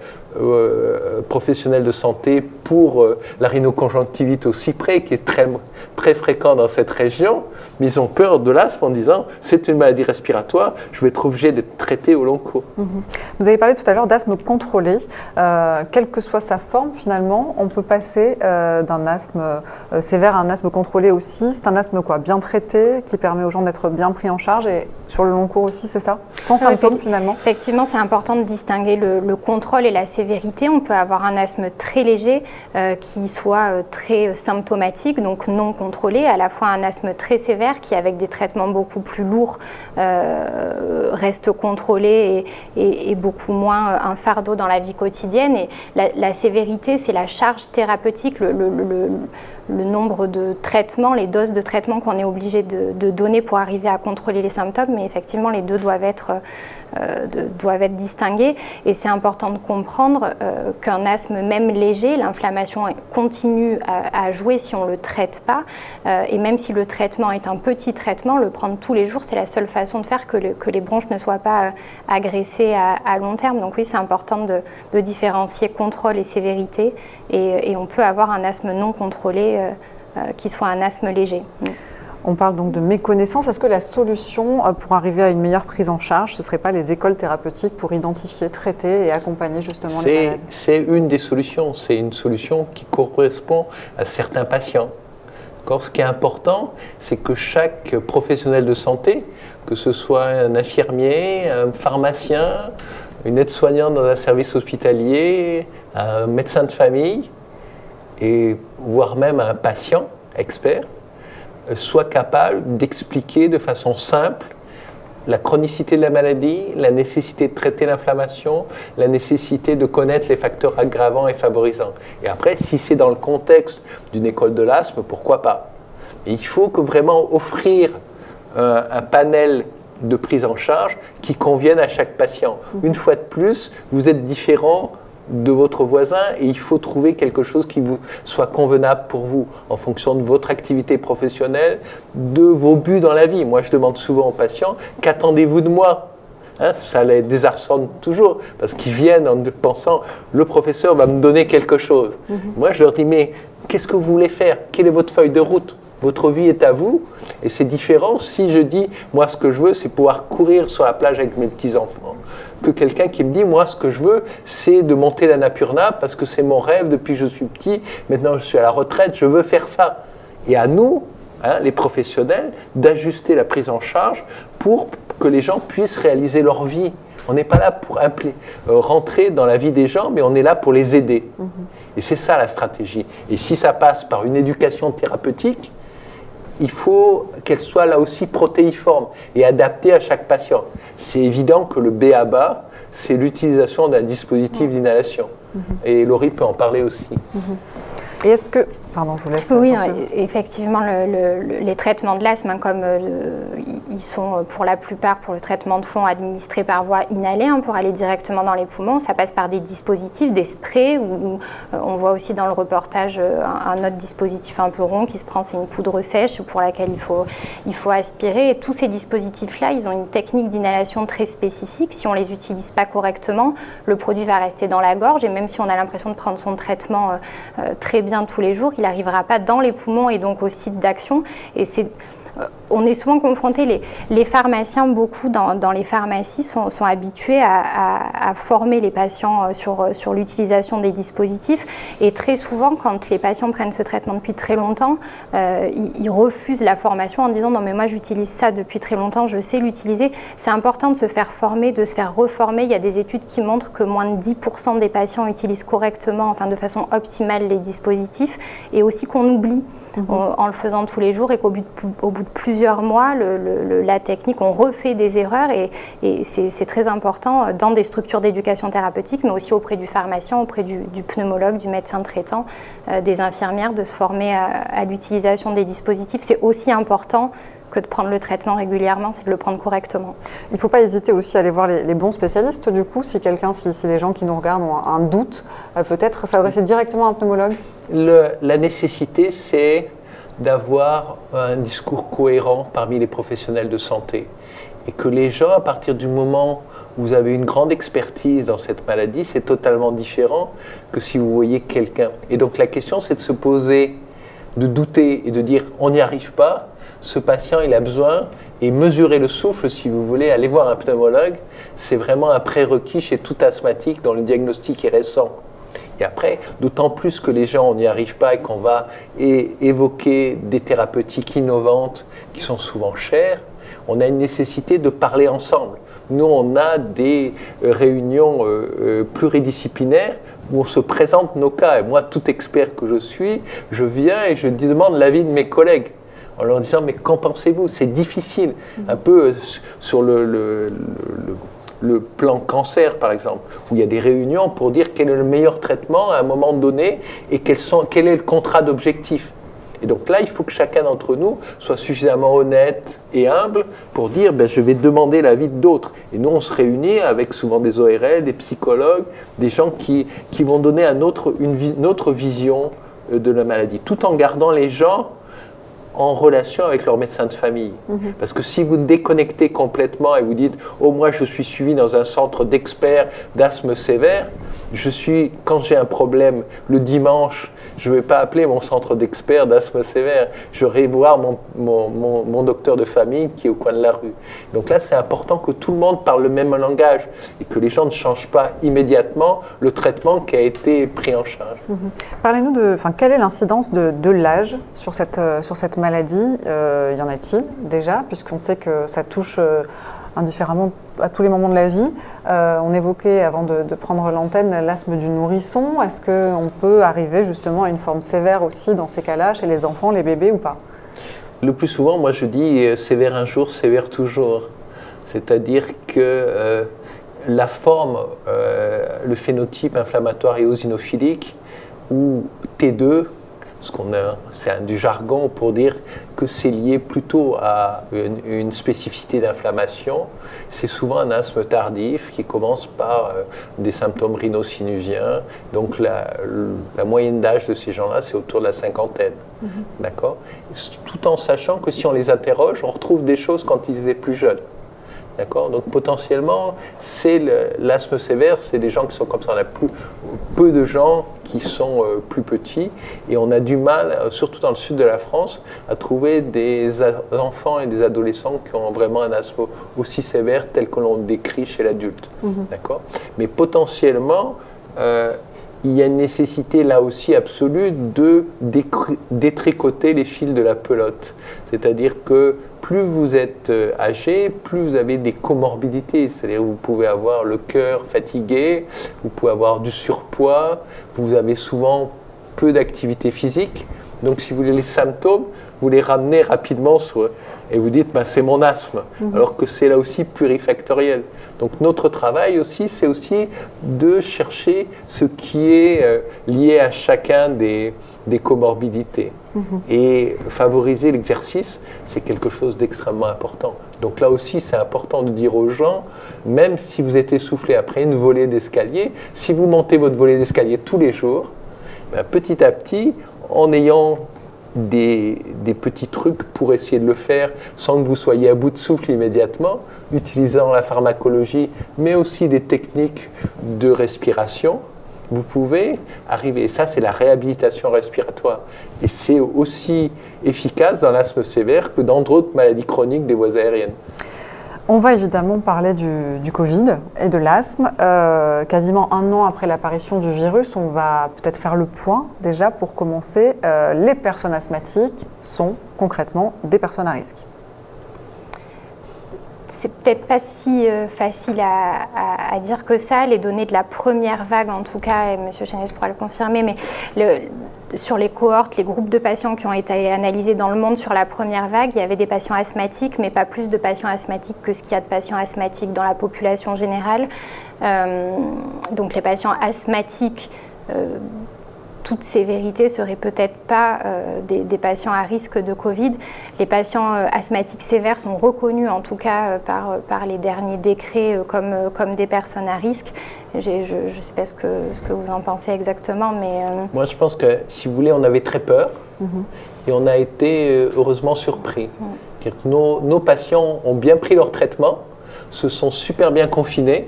professionnel de santé pour la rhinoconjonctivite au cyprès, qui est très, très fréquent dans cette région, mais ils ont peur de l'asthme en disant c'est une maladie respiratoire, je vais être obligé d'être traité au long cours.
Vous avez parlé tout à l'heure d'asthme contrôlé. Quelle que soit sa forme, finalement, on peut passer d'un asthme sévère à un asthme contrôlé aussi. C'est un asthme quoi, bien traité, qui permet aux gens d'être bien pris en charge et sur le long cours aussi, c'est ça? Sans symptômes finalement?
Effectivement, c'est important de distinguer le contrôle et la sévérité. On peut avoir un asthme très léger qui soit très symptomatique, donc non contrôlé, à la fois un asthme très sévère qui, avec des traitements beaucoup plus lourds, reste contrôlé et beaucoup moins un fardeau dans la vie quotidienne. Et la sévérité, c'est la charge thérapeutique, le nombre de traitements, les doses de traitement qu'on est obligé de donner pour arriver à contrôler les symptômes, mais effectivement les deux doivent être distingués. Et c'est important de comprendre qu'un asthme même léger, l'inflammation continue à jouer si on ne le traite pas, et même si le traitement est un petit traitement, le prendre tous les jours, c'est la seule façon de faire que les bronches ne soient pas agressées à long terme. Donc oui, c'est important de différencier contrôle et sévérité, et on peut avoir un asthme non contrôlé qui soit un asthme léger.
On parle donc de méconnaissance. Est-ce que la solution pour arriver à une meilleure prise en charge, ce ne serait pas les écoles thérapeutiques pour identifier, traiter et accompagner justement les malades?
C'est une des solutions. C'est une solution qui correspond à certains patients. Ce qui est important, c'est que chaque professionnel de santé, que ce soit un infirmier, un pharmacien, une aide-soignante dans un service hospitalier, un médecin de famille, et voire même un patient expert, soit capable d'expliquer de façon simple la chronicité de la maladie, la nécessité de traiter l'inflammation, la nécessité de connaître les facteurs aggravants et favorisants. Et après, si c'est dans le contexte d'une école de l'asthme, pourquoi pas? Et il faut que vraiment offrir un panel de prise en charge qui conviennent à chaque patient. Une fois de plus, vous êtes différent de votre voisin et il faut trouver quelque chose qui vous soit convenable pour vous en fonction de votre activité professionnelle, de vos buts dans la vie. Moi, je demande souvent aux patients, qu'attendez-vous de moi ? Ça les désarçonne toujours parce qu'ils viennent en pensant le professeur va me donner quelque chose. Moi, je leur dis mais qu'est-ce que vous voulez faire ? Quelle est votre feuille de route ? Votre vie est à vous et c'est différent si je dis moi ce que je veux c'est pouvoir courir sur la plage avec mes petits-enfants que quelqu'un qui me dit moi ce que je veux c'est de monter la Napurna parce que c'est mon rêve depuis que je suis petit, maintenant je suis à la retraite, je veux faire ça. Et à nous, les professionnels, d'ajuster la prise en charge pour que les gens puissent réaliser leur vie. On n'est pas là pour rentrer dans la vie des gens, mais on est là pour les aider. Et c'est ça la stratégie. Et si ça passe par une éducation thérapeutique, il faut qu'elle soit là aussi protéiforme et adaptée à chaque patient. C'est évident que le B.A.B.A., c'est l'utilisation d'un dispositif d'inhalation. Et Laurie peut en parler aussi.
Et est-ce que... Pardon, je vous laisse.
Oui, effectivement, les traitements de l'asthme, comme ils sont pour la plupart pour le traitement de fond administrés par voie inhalée, pour aller directement dans les poumons, ça passe par des dispositifs, des sprays, ou on voit aussi dans le reportage un autre dispositif un peu rond qui se prend, c'est une poudre sèche pour laquelle il faut aspirer. Et tous ces dispositifs-là, ils ont une technique d'inhalation très spécifique. Si on ne les utilise pas correctement, le produit va rester dans la gorge et même si on a l'impression de prendre son traitement très bien tous les jours, il n'arrivera pas dans les poumons et donc au site d'action. Et on est souvent confronté, les pharmaciens, beaucoup dans les pharmacies sont habitués à former les patients sur l'utilisation des dispositifs et très souvent quand les patients prennent ce traitement depuis très longtemps, ils refusent la formation en disant non mais moi j'utilise ça depuis très longtemps, je sais l'utiliser. C'est important de se faire former, de se faire reformer. Il y a des études qui montrent que moins de 10% des patients utilisent correctement, enfin de façon optimale les dispositifs et aussi qu'on oublie en le faisant tous les jours et qu'au bout de plusieurs mois, la technique, on refait des erreurs et c'est très important dans des structures d'éducation thérapeutique, mais aussi auprès du pharmacien, auprès du pneumologue, du médecin traitant, des infirmières, de se former à l'utilisation des dispositifs. C'est aussi important que de prendre le traitement régulièrement, c'est de le prendre correctement.
Il ne faut pas hésiter aussi à aller voir les bons spécialistes du coup, si les gens qui nous regardent ont un doute, peut-être s'adresser directement à un pneumologue.
La nécessité, c'est d'avoir un discours cohérent parmi les professionnels de santé et que les gens, à partir du moment où vous avez une grande expertise dans cette maladie, c'est totalement différent que si vous voyez quelqu'un. Et donc la question, c'est de se poser, de douter et de dire on n'y arrive pas. Ce patient, il a besoin, et mesurer le souffle, si vous voulez, aller voir un pneumologue, c'est vraiment un prérequis chez tout asthmatique dont le diagnostic est récent. Et après, d'autant plus que les gens, on n'y arrive pas et qu'on va évoquer des thérapeutiques innovantes qui sont souvent chères, on a une nécessité de parler ensemble. Nous, on a des réunions pluridisciplinaires où on se présente nos cas. Et moi, tout expert que je suis, je viens et je demande l'avis de mes collègues. En leur disant, mais qu'en pensez-vous ? C'est difficile. Un peu sur le plan cancer, par exemple, où il y a des réunions pour dire quel est le meilleur traitement à un moment donné et quel est le contrat d'objectif. Et donc là, il faut que chacun d'entre nous soit suffisamment honnête et humble pour dire je vais demander l'avis d'autres. Et nous, on se réunit avec souvent des ORL, des psychologues, des gens qui vont donner une autre vision de la maladie, tout en gardant les gens en relation avec leur médecin de famille. Parce que si vous déconnectez complètement et vous dites « Oh, moi, je suis suivi dans un centre d'experts d'asthme sévère, quand j'ai un problème le dimanche, je ne vais pas appeler mon centre d'experts d'asthme sévère, je vais voir mon docteur de famille qui est au coin de la rue. » Donc là, c'est important que tout le monde parle le même langage et que les gens ne changent pas immédiatement le traitement qui a été pris en charge.
Parlez-nous quelle est l'incidence de l'âge sur cette maladie, y en a-t-il déjà, puisqu'on sait que ça touche indifféremment à tous les moments de la vie. On évoquait avant de prendre l'antenne l'asthme du nourrisson. Est-ce qu'on peut arriver justement à une forme sévère aussi dans ces cas-là, chez les enfants, les bébés ou pas ?
Le plus souvent, moi je dis sévère un jour, sévère toujours. C'est-à-dire que la forme, le phénotype inflammatoire et eosinophilique, ou T2, c'est du jargon pour dire que c'est lié plutôt à une spécificité d'inflammation. C'est souvent un asthme tardif qui commence par des symptômes rhinosinusiens. Donc la moyenne d'âge de ces gens-là, c'est autour de la cinquantaine. D'accord ? Tout en sachant que si on les interroge, on retrouve des choses quand ils étaient plus jeunes. D'accord ? Donc potentiellement, l'asthme sévère, c'est des gens qui sont comme ça. On a peu de gens qui sont plus petits et on a du mal, surtout dans le sud de la France, à trouver des enfants et des adolescents qui ont vraiment un asthme aussi sévère tel que l'on décrit chez l'adulte. D'accord ? Mais potentiellement, il y a une nécessité là aussi absolue de détricoter les fils de la pelote. C'est-à-dire que plus vous êtes âgé, plus vous avez des comorbidités. C'est-à-dire que vous pouvez avoir le cœur fatigué, vous pouvez avoir du surpoids, vous avez souvent peu d'activité physique. Donc si vous voulez les symptômes, vous les ramenez rapidement et vous dites c'est mon asthme, alors que c'est là aussi plurifactoriel. Donc notre travail aussi, c'est aussi de chercher ce qui est lié à chacun des comorbidités. Et favoriser l'exercice, c'est quelque chose d'extrêmement important. Donc là aussi, c'est important de dire aux gens, même si vous êtes essoufflé après une volée d'escalier, si vous montez votre volée d'escalier tous les jours, petit à petit, en ayant des petits trucs pour essayer de le faire sans que vous soyez à bout de souffle immédiatement, utilisant la pharmacologie, mais aussi des techniques de respiration, vous pouvez arriver. Et ça, c'est la réhabilitation respiratoire. Et c'est aussi efficace dans l'asthme sévère que dans d'autres maladies chroniques des voies aériennes.
On va évidemment parler du Covid et de l'asthme. Quasiment un an après l'apparition du virus, on va peut-être faire le point déjà pour commencer. Les personnes asthmatiques sont concrètement des personnes à risque.
C'est peut-être pas si facile à dire que ça. Les données de la première vague, en tout cas, et M. Chanes pourra le confirmer, mais sur les cohortes, les groupes de patients qui ont été analysés dans le monde sur la première vague, il y avait des patients asthmatiques, mais pas plus de patients asthmatiques que ce qu'il y a de patients asthmatiques dans la population générale. Donc les patients asthmatiques, toute sévérité, ne seraient peut-être pas des patients à risque de Covid. Les patients asthmatiques sévères sont reconnus, en tout cas par les derniers décrets, comme des personnes à risque. Je ne sais pas ce que vous en pensez exactement, mais...
Moi, je pense que, si vous voulez, on avait très peur et on a été heureusement surpris. Nos patients ont bien pris leur traitement, se sont super bien confinés,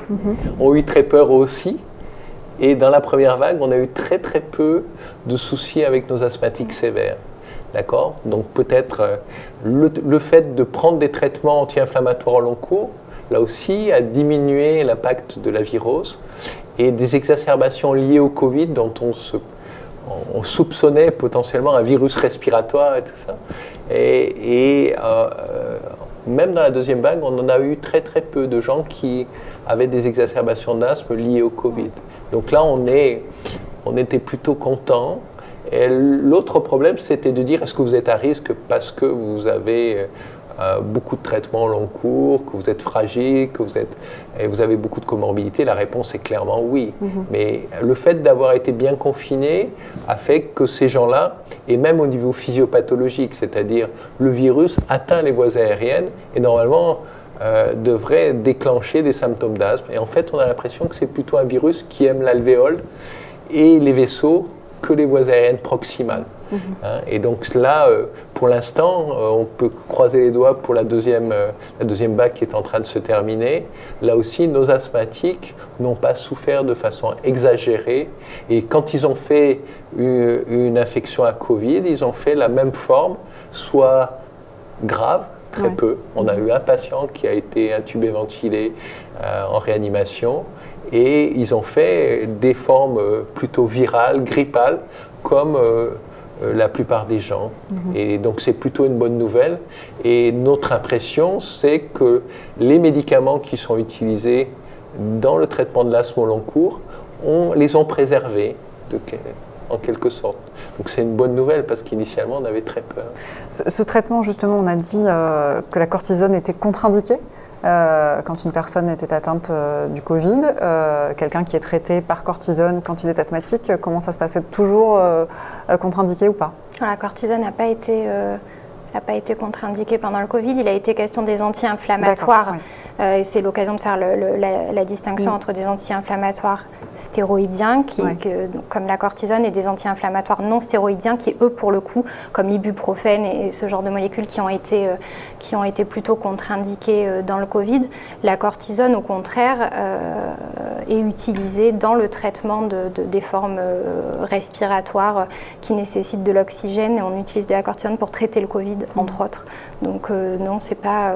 ont eu très peur aussi. Et dans la première vague, on a eu très très peu de soucis avec nos asthmatiques sévères. D'accord ? Donc peut-être le fait de prendre des traitements anti-inflammatoires au long cours, là aussi, a diminué l'impact de la virose et des exacerbations liées au Covid dont on soupçonnait potentiellement un virus respiratoire et tout ça. Et même dans la deuxième vague, on en a eu très très peu de gens qui avaient des exacerbations d'asthme liées au Covid. Donc là, on était plutôt contents. Et l'autre problème, c'était de dire, est-ce que vous êtes à risque parce que vous avez beaucoup de traitements au long cours, que vous êtes fragile, et vous avez beaucoup de comorbidités? La réponse est clairement oui. Mais le fait d'avoir été bien confiné a fait que ces gens-là, et même au niveau physiopathologique, c'est-à-dire le virus atteint les voies aériennes et normalement devrait déclencher des symptômes d'asthme. Et en fait, on a l'impression que c'est plutôt un virus qui aime l'alvéole et les vaisseaux que les voies aériennes proximales. Et donc là, pour l'instant, on peut croiser les doigts pour la deuxième vague qui est en train de se terminer. Là aussi, nos asthmatiques n'ont pas souffert de façon exagérée. Et quand ils ont fait une infection à Covid, ils ont fait la même forme, soit grave, très peu. On a eu un patient qui a été intubé, ventilé en réanimation. Et ils ont fait des formes plutôt virales, grippales, comme la plupart des gens. Et donc c'est plutôt une bonne nouvelle. Et notre impression, c'est que les médicaments qui sont utilisés dans le traitement de l'asthme au long cours, les ont préservés en quelque sorte. Donc c'est une bonne nouvelle parce qu'initialement on avait très peur.
Ce traitement, justement, on a dit que la cortisone était contre-indiquée quand une personne était atteinte du Covid. Quelqu'un qui est traité par cortisone quand il est asthmatique, comment ça se passe? C'est toujours contre-indiqué ou pas?
La cortisone n'a pas été contre-indiquée pendant le Covid. Il a été question des anti-inflammatoires. Et c'est l'occasion de faire la distinction entre des anti-inflammatoires stéroïdiens, comme la cortisone, et des anti-inflammatoires non stéroïdiens, qui eux, pour le coup, comme l'ibuprofène et ce genre de molécules qui ont été plutôt contre-indiquées dans le Covid. La cortisone, au contraire, est utilisée dans le traitement des formes respiratoires qui nécessitent de l'oxygène. Et on utilise de la cortisone pour traiter le Covid, entre autres. Donc non, c'est pas...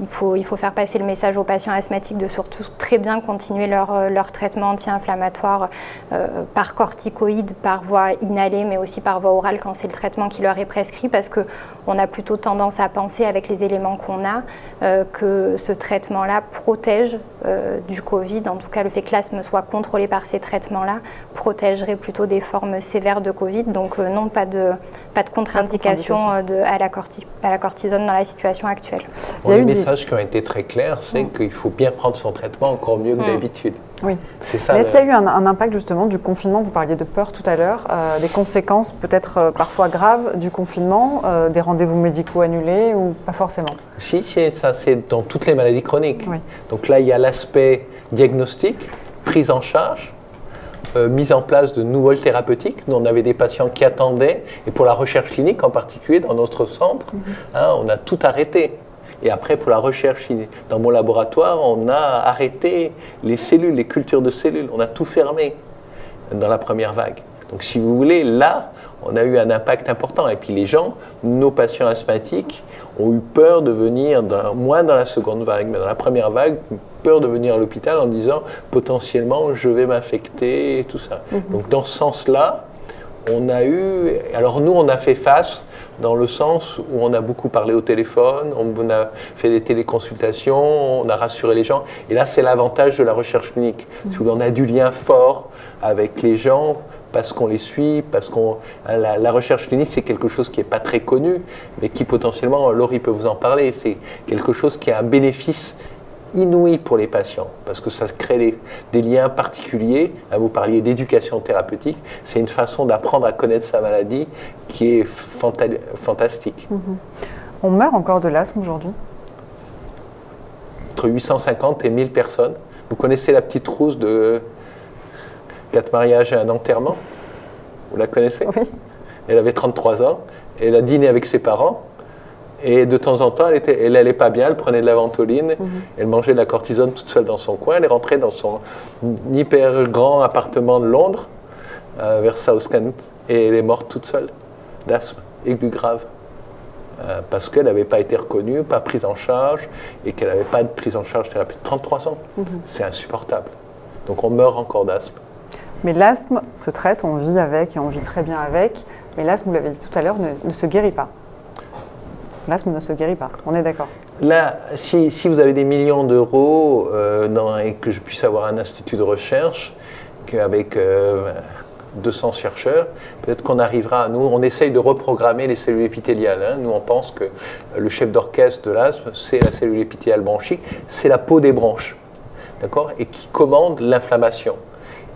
Il faut faire passer le message aux patients asthmatiques de surtout très bien continuer leur traitement anti-inflammatoire par corticoïdes, par voie inhalée, mais aussi par voie orale quand c'est le traitement qui leur est prescrit, parce qu'on a plutôt tendance à penser, avec les éléments qu'on a, que ce traitement-là protège du Covid. En tout cas, le fait que l'asthme soit contrôlé par ces traitements-là protégerait plutôt des formes sévères de Covid. Donc non, pas de contre-indication à la cortisone dans la situation actuelle.
Les messages qui ont été très clairs, c'est qu'il faut bien prendre son traitement encore mieux que d'habitude.
Oui.
C'est ça.
Mais est-ce qu'il y a eu un impact justement du confinement? Vous parliez de peur tout à l'heure, des conséquences peut-être parfois graves du confinement, des rendez-vous médicaux annulés ou pas forcément?
Si, ça c'est dans toutes les maladies chroniques.
Oui.
Donc là, il y a l'aspect diagnostic, prise en charge, mise en place de nouvelles thérapeutiques. Nous, on avait des patients qui attendaient, et pour la recherche clinique en particulier, dans notre centre, on a tout arrêté. Et après, pour la recherche dans mon laboratoire, on a arrêté les cellules, les cultures de cellules. On a tout fermé dans la première vague. Donc, si vous voulez, là, on a eu un impact important. Et puis les gens, nos patients asthmatiques, ont eu peur de venir, moins dans la seconde vague, mais dans la première vague, peur de venir à l'hôpital en disant potentiellement je vais m'infecter et tout ça. Donc dans ce sens-là, on a eu... Alors nous, on a fait face dans le sens où on a beaucoup parlé au téléphone, on a fait des téléconsultations, on a rassuré les gens. Et là, c'est l'avantage de la recherche clinique. On a du lien fort avec les gens parce qu'on les suit, parce qu'on... La recherche clinique, c'est quelque chose qui n'est pas très connu, mais qui potentiellement, Laurie peut vous en parler, c'est quelque chose qui a un bénéfice inouï pour les patients, parce que ça crée des liens particuliers. Vous parliez d'éducation thérapeutique, c'est une façon d'apprendre à connaître sa maladie qui est fantastique.
On meurt encore de l'asthme aujourd'hui?
Entre 850 et 1000 personnes. Vous connaissez la petite rousse de 4 mariages et un enterrement? Vous la connaissez?
Oui.
Elle avait 33 ans, elle a dîné avec ses parents. Et de temps en temps, elle n'allait pas bien, elle prenait de la ventoline, elle mangeait de la cortisone toute seule dans son coin, elle est rentrée dans son hyper grand appartement de Londres, vers South Kent, et elle est morte toute seule d'asthme aigu grave, parce qu'elle n'avait pas été reconnue, pas prise en charge, et qu'elle n'avait pas de prise en charge thérapeutique. 33 ans, c'est insupportable. Donc on meurt encore d'asthme.
Mais l'asthme se traite, on vit avec et on vit très bien avec, mais l'asthme, vous l'avez dit tout à l'heure, ne se guérit pas. L'asthme ne se guérit pas, on est d'accord.
Là, si vous avez des millions d'euros et que je puisse avoir un institut de recherche avec 200 chercheurs, peut-être qu'on arrivera, nous on essaye de reprogrammer les cellules épithéliales. Nous on pense que le chef d'orchestre de l'asthme, c'est la cellule épithéliale bronchique, c'est la peau des bronches, d'accord, et qui commande l'inflammation.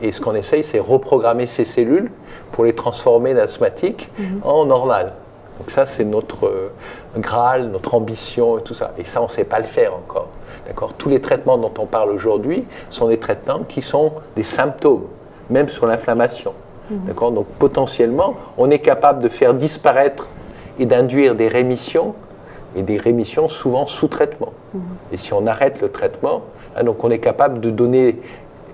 Et ce qu'on essaye, c'est reprogrammer ces cellules pour les transformer d'asthmatiques en normales. Donc ça, c'est notre Graal, notre ambition et tout ça. Et ça, on ne sait pas le faire encore. D'accord ? Tous les traitements dont on parle aujourd'hui sont des traitements qui sont des symptômes, même sur l'inflammation. D'accord ? Donc potentiellement, on est capable de faire disparaître et d'induire des rémissions, et des rémissions souvent sous traitement. Et si on arrête le traitement, donc on est capable de donner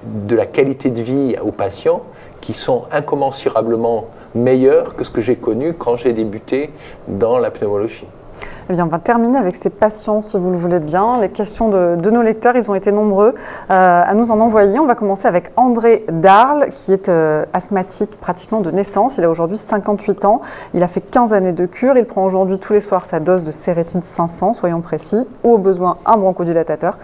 de la qualité de vie aux patients qui sont incommensurablement meilleurs que ce que j'ai connu quand j'ai débuté dans la pneumologie.
Eh bien, on va terminer avec ces patients, si vous le voulez bien. Les questions de nos lecteurs, ils ont été nombreux à nous en envoyer. On va commencer avec André Darle, qui est asthmatique pratiquement de naissance. Il a aujourd'hui 58 ans. Il a fait 15 années de cure. Il prend aujourd'hui tous les soirs sa dose de Sérétide 500, soyons précis, ou au besoin un bronchodilatateur.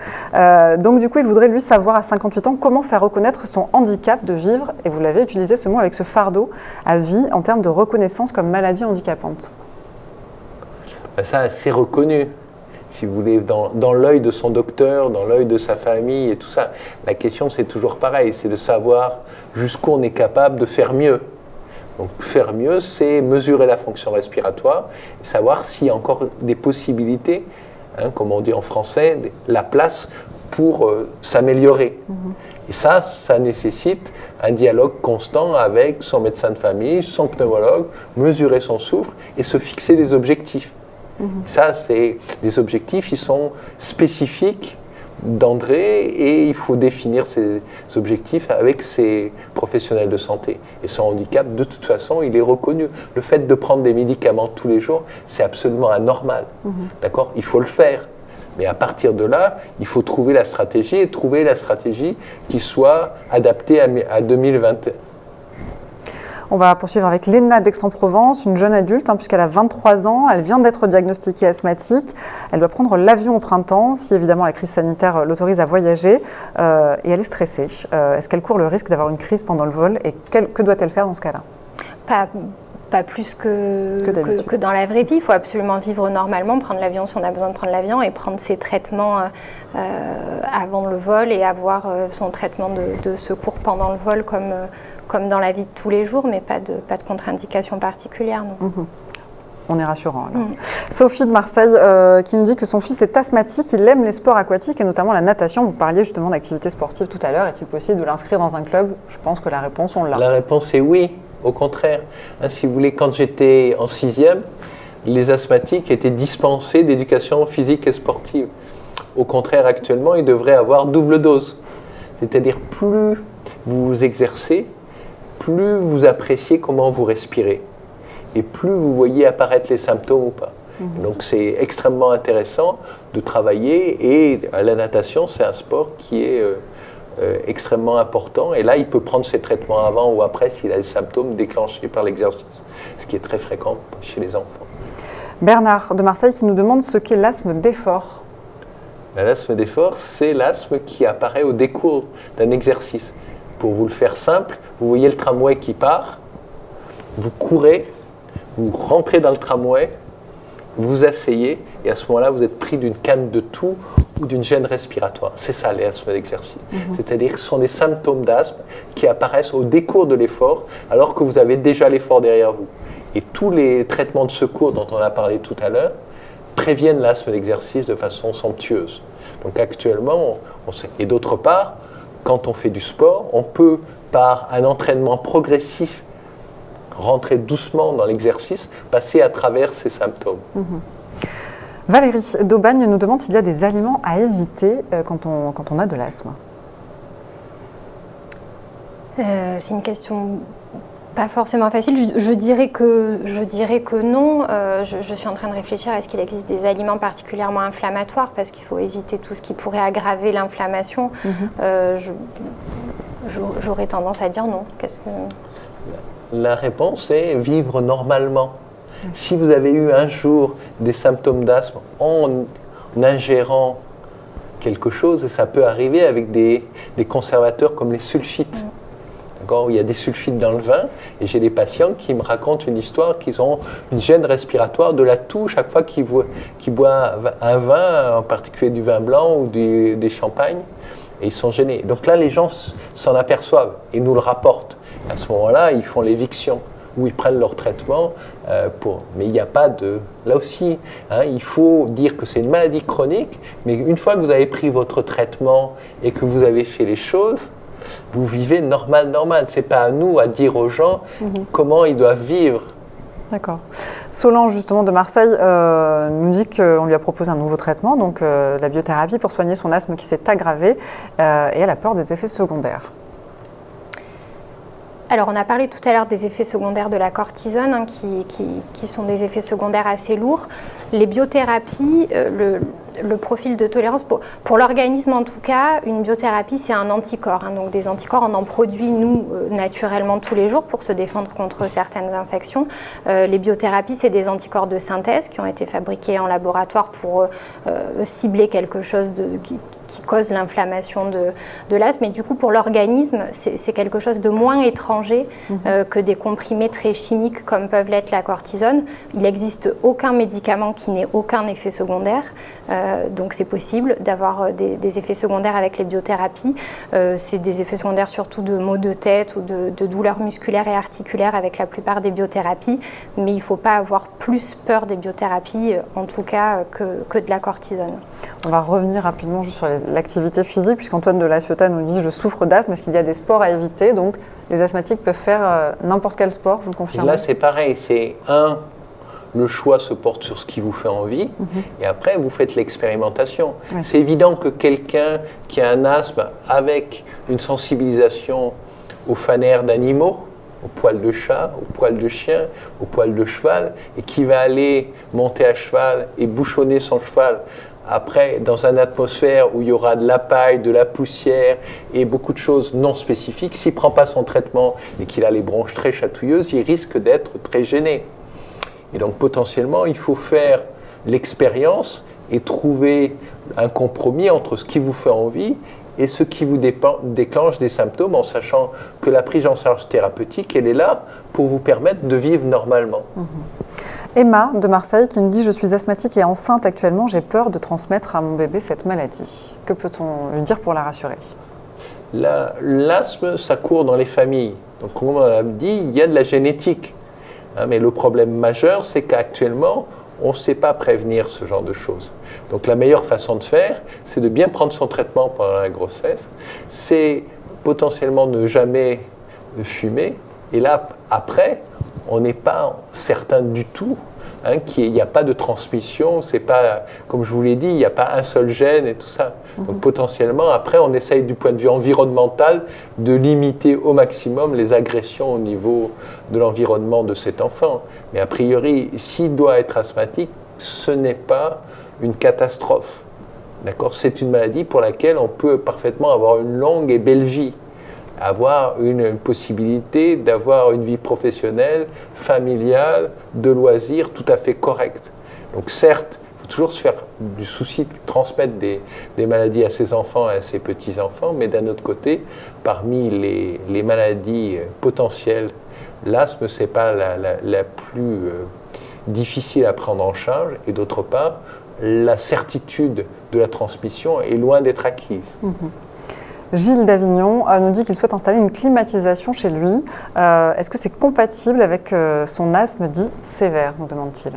Donc du coup, il voudrait lui savoir à 58 ans comment faire reconnaître son handicap de vivre, et vous l'avez utilisé ce mot, avec ce fardeau à vie en termes de reconnaissance comme maladie handicapante.
Ça, c'est reconnu, si vous voulez, dans l'œil de son docteur, dans l'œil de sa famille et tout ça. La question, c'est toujours pareil, c'est de savoir jusqu'où on est capable de faire mieux. Donc faire mieux, c'est mesurer la fonction respiratoire, et savoir s'il y a encore des possibilités, comme on dit en français, la place pour s'améliorer. Et ça nécessite un dialogue constant avec son médecin de famille, son pneumologue, mesurer son souffle et se fixer des objectifs. Ça, c'est des objectifs qui sont spécifiques d'André et il faut définir ces objectifs avec ses professionnels de santé. Et son handicap, de toute façon, il est reconnu. Le fait de prendre des médicaments tous les jours, c'est absolument anormal. D'accord ? Il faut le faire. Mais à partir de là, il faut trouver la stratégie et trouver la stratégie qui soit adaptée à 2021.
On va poursuivre avec Léna d'Aix-en-Provence, une jeune adulte, puisqu'elle a 23 ans, elle vient d'être diagnostiquée asthmatique, elle doit prendre l'avion au printemps, si évidemment la crise sanitaire l'autorise à voyager, et elle est stressée. Est-ce qu'elle court le risque d'avoir une crise pendant le vol, et que doit-elle faire dans ce cas-là ?
Pas plus que dans la vraie vie. Il faut absolument vivre normalement, prendre l'avion si on a besoin de prendre l'avion et prendre ses traitements avant le vol et avoir son traitement de secours pendant le vol comme dans la vie de tous les jours, mais pas de contre-indication particulière. Non.
On est rassurant alors. Sophie de Marseille qui nous dit que son fils est asthmatique, il aime les sports aquatiques et notamment la natation. Vous parliez justement d'activités sportives tout à l'heure. Est-il possible de l'inscrire dans un club ? Je pense que la réponse, on l'a.
La réponse est oui. Au contraire, si vous voulez, quand j'étais en 6e, les asthmatiques étaient dispensés d'éducation physique et sportive. Au contraire, actuellement, ils devraient avoir double dose. C'est-à-dire, plus vous vous exercez, plus vous appréciez comment vous respirez. Et plus vous voyez apparaître les symptômes ou pas. Donc c'est extrêmement intéressant de travailler. Et la natation, c'est un sport qui est extrêmement important, et là il peut prendre ses traitements avant ou après s'il a des symptômes déclenchés par l'exercice, ce qui est très fréquent chez les enfants.
Bernard de Marseille qui nous demande ce qu'est l'asthme d'effort.
L'asthme d'effort, c'est l'asthme qui apparaît au décours d'un exercice. Pour vous le faire simple, vous voyez le tramway qui part, vous courez, vous rentrez dans le tramway, vous vous asseyez, et à ce moment-là vous êtes pris d'une canne de toux ou d'une gêne respiratoire. C'est ça l'asthme d'exercice. C'est-à-dire que ce sont des symptômes d'asthme qui apparaissent au décours de l'effort alors que vous avez déjà l'effort derrière vous. Et tous les traitements de secours dont on a parlé tout à l'heure préviennent l'asthme d'exercice de façon somptueuse. Donc actuellement, on sait. Et d'autre part, quand on fait du sport, on peut, par un entraînement progressif, rentrer doucement dans l'exercice, passer à travers ces symptômes.
Valérie d'Aubagne nous demande s'il y a des aliments à éviter quand on a de l'asthme.
C'est une question pas forcément facile. Je dirais que non. Je suis en train de réfléchir, est-ce qu'il existe des aliments particulièrement inflammatoires, parce qu'il faut éviter tout ce qui pourrait aggraver l'inflammation. J'aurais tendance à dire non.
La réponse est vivre normalement. Si vous avez eu un jour des symptômes d'asthme en ingérant quelque chose, ça peut arriver avec des conservateurs comme les sulfites. Il y a des sulfites dans le vin, et j'ai des patients qui me racontent une histoire qu'ils ont une gêne respiratoire de la toux chaque fois qu'ils boivent un vin, en particulier du vin blanc ou des champagnes, et ils sont gênés. Donc là, les gens s'en aperçoivent et nous le rapportent. À ce moment-là, ils font l'éviction, où ils prennent leur traitement mais il n'y a pas de... Là aussi, il faut dire que c'est une maladie chronique, mais une fois que vous avez pris votre traitement et que vous avez fait les choses, vous vivez normal. Ce n'est pas à nous à dire aux gens comment ils doivent vivre.
D'accord. Solange, justement, de Marseille, nous dit qu'on lui a proposé un nouveau traitement, donc la biothérapie, pour soigner son asthme qui s'est aggravé, et elle a peur des effets secondaires.
Alors, on a parlé tout à l'heure des effets secondaires de la cortisone, qui sont des effets secondaires assez lourds. Les biothérapies, le profil de tolérance, pour l'organisme en tout cas, une biothérapie, c'est un anticorps. Donc, des anticorps, on en produit, nous, naturellement tous les jours pour se défendre contre certaines infections. Les biothérapies, c'est des anticorps de synthèse qui ont été fabriqués en laboratoire pour cibler quelque chose qui cause l'inflammation de l'asthme. Et du coup, pour l'organisme, c'est quelque chose de moins étranger que des comprimés très chimiques comme peuvent l'être la cortisone. Il n'existe aucun médicament qui n'ait aucun effet secondaire. Donc c'est possible d'avoir des effets secondaires avec les biothérapies. C'est des effets secondaires surtout de maux de tête ou de douleurs musculaires et articulaires avec la plupart des biothérapies. Mais il ne faut pas avoir plus peur des biothérapies, en tout cas, que de la cortisone.
On va revenir rapidement juste sur l'activité physique, puisqu'Antoine de La Ciotat nous dit « Je souffre d'asthme, est-ce qu'il y a des sports à éviter ?» Donc les asthmatiques peuvent faire n'importe quel sport, vous le confirmez?
Là, c'est pareil, c'est le choix se porte sur ce qui vous fait envie, et après, vous faites l'expérimentation.
Oui.
C'est évident que quelqu'un qui a un asthme avec une sensibilisation aux fanères d'animaux, au poil de chat, au poil de chien, au poil de cheval, et qui va aller monter à cheval et bouchonner son cheval après dans une atmosphère où il y aura de la paille, de la poussière et beaucoup de choses non spécifiques, s'il ne prend pas son traitement et qu'il a les bronches très chatouilleuses, il risque d'être très gêné. Et donc potentiellement, il faut faire l'expérience et trouver un compromis entre ce qui vous fait envie et ce qui vous déclenche des symptômes, en sachant que la prise en charge thérapeutique, elle est là pour vous permettre de vivre normalement.
Emma de Marseille qui nous dit « Je suis asthmatique et enceinte actuellement, j'ai peur de transmettre à mon bébé cette maladie. » Que peut-on lui dire pour la rassurer?
L'asthme, ça court dans les familles. Donc comme on l'a dit, il y a de la génétique. Mais le problème majeur, c'est qu'actuellement, on ne sait pas prévenir ce genre de choses. Donc la meilleure façon de faire, c'est de bien prendre son traitement pendant la grossesse, c'est potentiellement ne jamais fumer, et là, après, on n'est pas certain du tout qu'il n'y a pas de transmission, c'est pas, comme je vous l'ai dit, il n'y a pas un seul gène et tout ça. Donc potentiellement, après, on essaye du point de vue environnemental de limiter au maximum les agressions au niveau de l'environnement de cet enfant. Mais a priori, s'il doit être asthmatique, ce n'est pas une catastrophe. D'accord ? C'est une maladie pour laquelle on peut parfaitement avoir une longue et belle vie, avoir une possibilité d'avoir une vie professionnelle, familiale, de loisirs tout à fait correcte. Donc certes, il faut toujours se faire du souci de transmettre des maladies à ses enfants et à ses petits-enfants, mais d'un autre côté, parmi les maladies potentielles, l'asthme, ce n'est pas la plus difficile à prendre en charge, et d'autre part, la certitude de la transmission est loin d'être acquise.
Gilles d'Avignon nous dit qu'il souhaite installer une climatisation chez lui. Est-ce que c'est compatible avec son asthme dit sévère, nous demande-t-il?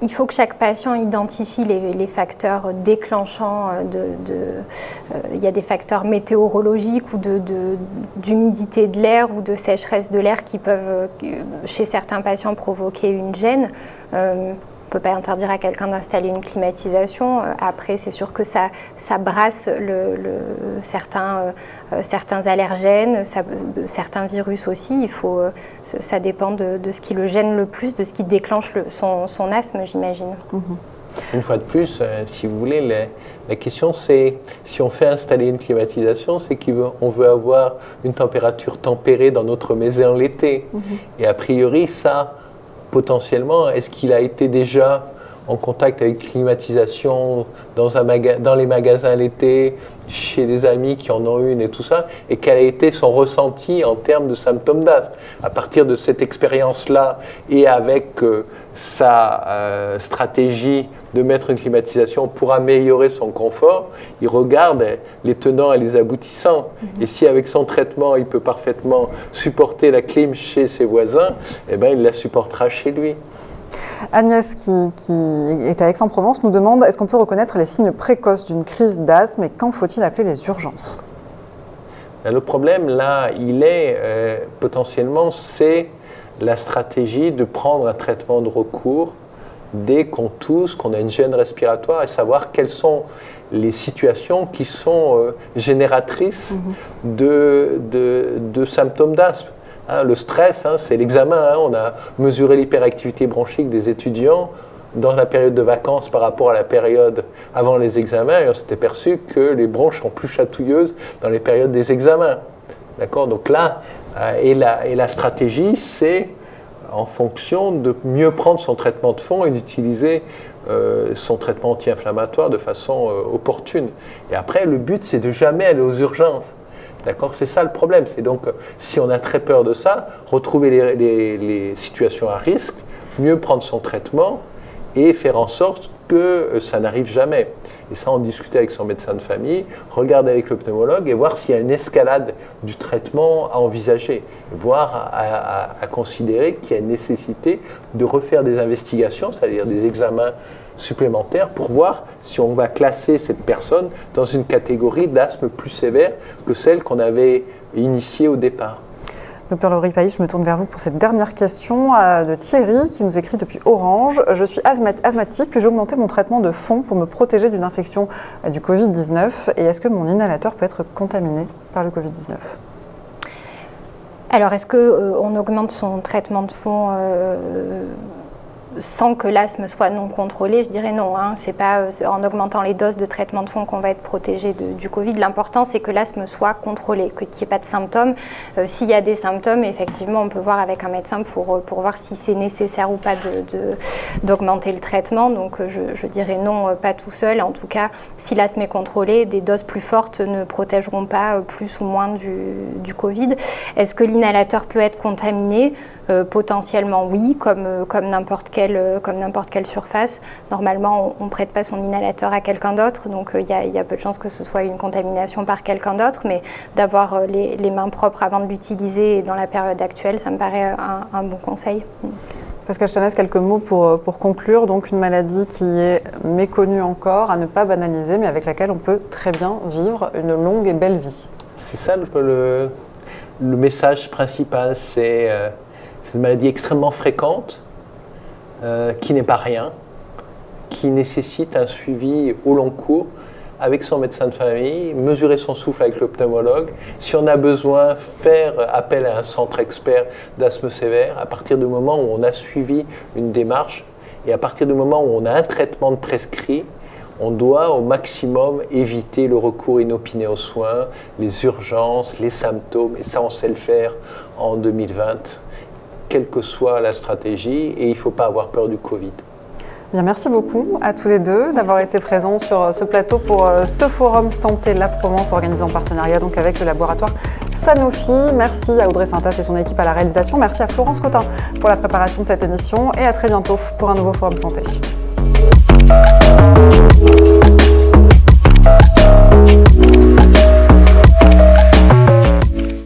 Il faut que chaque patient identifie les facteurs déclenchants. Il y a des facteurs météorologiques ou d'humidité de l'air ou de sécheresse de l'air qui peuvent, chez certains patients, provoquer une gêne. On ne peut pas interdire à quelqu'un d'installer une climatisation. Après, c'est sûr que ça brasse certains allergènes, certains virus aussi. Ça dépend de ce qui le gêne le plus, de ce qui déclenche son asthme, j'imagine.
Une fois de plus, si vous voulez, la question c'est, si on fait installer une climatisation, c'est qu'on veut avoir une température tempérée dans notre maison l'été. Et a priori, ça, potentiellement, est-ce qu'il a été déjà en contact avec climatisation dans les magasins l'été, chez des amis qui en ont une et tout ça, et quel a été son ressenti en termes de symptômes d'asthme? À partir de cette expérience-là et avec sa stratégie de mettre une climatisation pour améliorer son confort, il regarde les tenants et les aboutissants. Et si avec son traitement, il peut parfaitement supporter la clim chez ses voisins, eh ben, il la supportera chez lui.
Agnès, qui est à Aix-en-Provence, nous demande: est-ce qu'on peut reconnaître les signes précoces d'une crise d'asthme et quand faut-il appeler les urgences?
Le problème, là, il est potentiellement, c'est la stratégie de prendre un traitement de recours dès qu'on tousse, qu'on a une gêne respiratoire, et savoir quelles sont les situations qui sont génératrices de symptômes d'asthme. Le stress, c'est l'examen. On a mesuré l'hyperactivité bronchique des étudiants dans la période de vacances par rapport à la période avant les examens, et on s'était aperçu que les bronches sont plus chatouilleuses dans les périodes des examens. D'accord ? Donc là, et la stratégie, c'est en fonction de mieux prendre son traitement de fond et d'utiliser son traitement anti-inflammatoire de façon opportune. Et après, le but, c'est de jamais aller aux urgences. D'accord, c'est ça le problème. C'est donc, si on a très peur de ça, retrouver les situations à risque, mieux prendre son traitement et faire en sorte que ça n'arrive jamais. Et ça, en discuter avec son médecin de famille, regarder avec le pneumologue et voir s'il y a une escalade du traitement à envisager, voire à considérer qu'il y a une nécessité de refaire des investigations, c'est-à-dire des examens supplémentaires pour voir si on va classer cette personne dans une catégorie d'asthme plus sévère que celle qu'on avait initiée au départ.
Docteur Laurie Pailly, je me tourne vers vous pour cette dernière question de Thierry qui nous écrit depuis Orange. Je suis asthmatique, j'ai augmenté mon traitement de fond pour me protéger d'une infection du Covid-19 et est-ce que mon inhalateur peut être contaminé par le Covid-19 ?
Alors, est-ce qu'on augmente son traitement de fond sans que l'asthme soit non contrôlé? Je dirais non. C'est pas en augmentant les doses de traitement de fond qu'on va être protégé du Covid. L'important, c'est que l'asthme soit contrôlé, qu'il n'y ait pas de symptômes. S'il y a des symptômes, effectivement, on peut voir avec un médecin pour voir si c'est nécessaire ou pas d'augmenter le traitement. Donc, je dirais non, pas tout seul. En tout cas, si l'asthme est contrôlé, des doses plus fortes ne protégeront pas plus ou moins du Covid. Est-ce que l'inhalateur peut être contaminé ? Potentiellement oui, comme n'importe quelle surface. Normalement, on ne prête pas son inhalateur à quelqu'un d'autre, donc il y a peu de chances que ce soit une contamination par quelqu'un d'autre, mais d'avoir les mains propres avant de l'utiliser dans la période actuelle, ça me paraît un bon conseil.
Pascal Chanès, quelques mots pour conclure. Donc une maladie qui est méconnue encore, à ne pas banaliser, mais avec laquelle on peut très bien vivre une longue et belle vie.
C'est ça le message principal, c'est une maladie extrêmement fréquente, qui n'est pas rien, qui nécessite un suivi au long cours avec son médecin de famille, mesurer son souffle avec le pneumologue. Si on a besoin, faire appel à un centre expert d'asthme sévère à partir du moment où on a suivi une démarche et à partir du moment où on a un traitement de prescrit, on doit au maximum éviter le recours inopiné aux soins, les urgences, les symptômes, et ça on sait le faire en 2020. Quelle que soit la stratégie, et il ne faut pas avoir peur du Covid.
Bien, merci beaucoup à tous les deux d'avoir été présents sur ce plateau pour ce forum Santé La Provence organisé en partenariat donc avec le laboratoire Sanofi. Merci à Audrey Sintas et son équipe à la réalisation. Merci à Florence Cotin pour la préparation de cette émission et à très bientôt pour un nouveau forum Santé.